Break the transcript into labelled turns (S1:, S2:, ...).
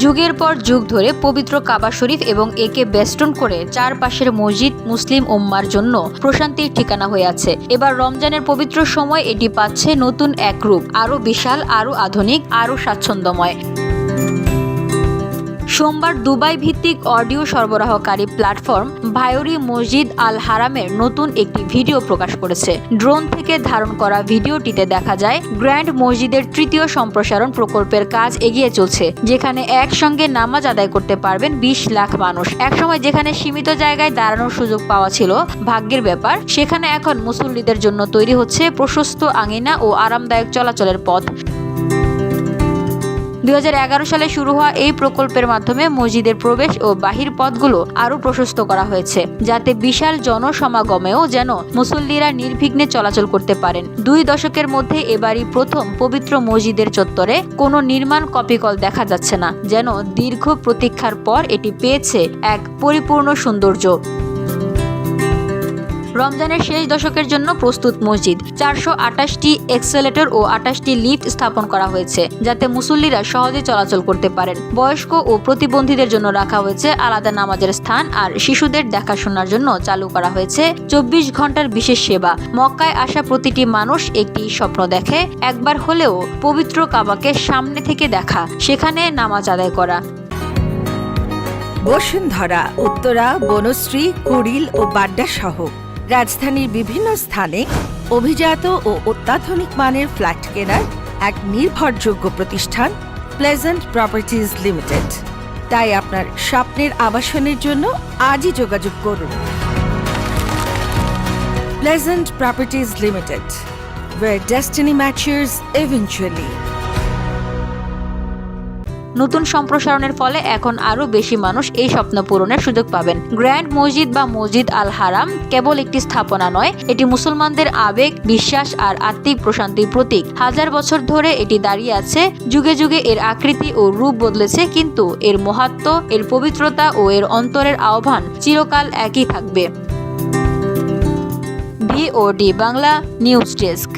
S1: যুগের পর যুগ ধরে পবিত্র কাবা শরীফ এবং একে বেষ্টন করে চারপাশের মসজিদ মুসলিম উম্মার জন্য প্রশান্তির ঠিকানা হয়ে আছে। এবার রমজানের পবিত্র সময় এটি পাচ্ছে নতুন এক রূপ, আরও বিশাল, আরও আধুনিক, আরও স্বাচ্ছন্দ্যময়। সোমবার দুবাই ভিত্তিক অডিও সরবরাহকারী প্ল্যাটফর্ম ভায়োরি মসজিদ আল হারামের নতুন একটি ভিডিও প্রকাশ করেছে। ড্রোন থেকে ধারণ করা ভিডিওটিতে দেখা যায় গ্র্যান্ড মসজিদের তৃতীয় সম্প্রসারণ প্রকল্পের কাজ এগিয়ে চলছে, যেখানে একসঙ্গে নামাজ আদায় করতে পারবেন 20 লাখ মানুষ। একসময় যেখানে সীমিত জায়গায় দাঁড়ানোর সুযোগ পাওয়া ছিল ভাগ্যের ব্যাপার, সেখানে এখন মুসল্লিদের জন্য তৈরি হচ্ছে প্রশস্ত আঙিনা ও আরামদায়ক চলাচলের পথ। 2011 সালে শুরু হওয়া এই প্রকল্পের মাধ্যমে মসজিদের প্রবেশ ও বাহির পথগুলো আরও প্রশস্ত করা হয়েছে, যাতে বিশাল জনসমাগমেও যেন মুসল্লিরা নির্বিঘ্নে চলাচল করতে পারেন। 2 দশকের মধ্যে এবারই প্রথম পবিত্র মসজিদের চত্বরে কোনো নির্মাণ কপিকল দেখা যাচ্ছে না, যেন দীর্ঘ প্রতীক্ষার পর এটি পেয়েছে এক পরিপূর্ণ সৌন্দর্য। রমজানের শেষ দশকের জন্য প্রস্তুত মসজিদ। 428টি এক্সেলেটর ও 28টি লিফট স্থাপন করা হয়েছে, যাতে মুসল্লিরা সহজে চলাচল করতে পারেন। বয়স্ক ও প্রতিবন্ধীদের জন্য রাখা হয়েছে আলাদা নামাজের স্থান, আর শিশুদের দেখাশোনার জন্য চালু করা হয়েছে 24 ঘন্টার বিশেষ সেবা। মক্কায় আসা প্রতিটি মানুষ একটি স্বপ্ন দেখে, একবার হলেও পবিত্র কাবাকে সামনে থেকে দেখা, সেখানে নামাজ আদায় করা।
S2: বসুন্ধরা, উত্তরা, বনশ্রী, কুড়িল ও বাড্ডা সহ রাজধানীর বিভিন্ন স্থানে অভিজাত ও অত্যাধুনিক মানের ফ্ল্যাট কেনার এক নির্ভরযোগ্য প্রতিষ্ঠান প্লেজেন্ট প্রপার্টিজ লিমিটেড। তাই আপনার স্বপ্নের আবাসনের জন্য আজই যোগাযোগ করুন। Pleasant properties limited, where destiny matures eventually।
S1: নতুন সম্প্রসারণের ফলে এখন আরও বেশি মানুষ এই স্বপ্ন পূরণের সুযোগ পাবেন। গ্র্যান্ড মসজিদ বা মসজিদ আল হারাম কেবল একটি স্থাপনা নয়, এটি মুসলমানদের আবেগ, বিশ্বাস আর আত্মিক প্রশান্তির প্রতীক। হাজার বছর ধরে এটি দাঁড়িয়ে আছে, যুগে যুগে এর আকৃতি ও রূপ বদলেছে, কিন্তু এর মাহাত্ম্য, এর পবিত্রতা ও এর অন্তরের আহ্বান চিরকাল একই থাকবে। VOD Bangla news desk.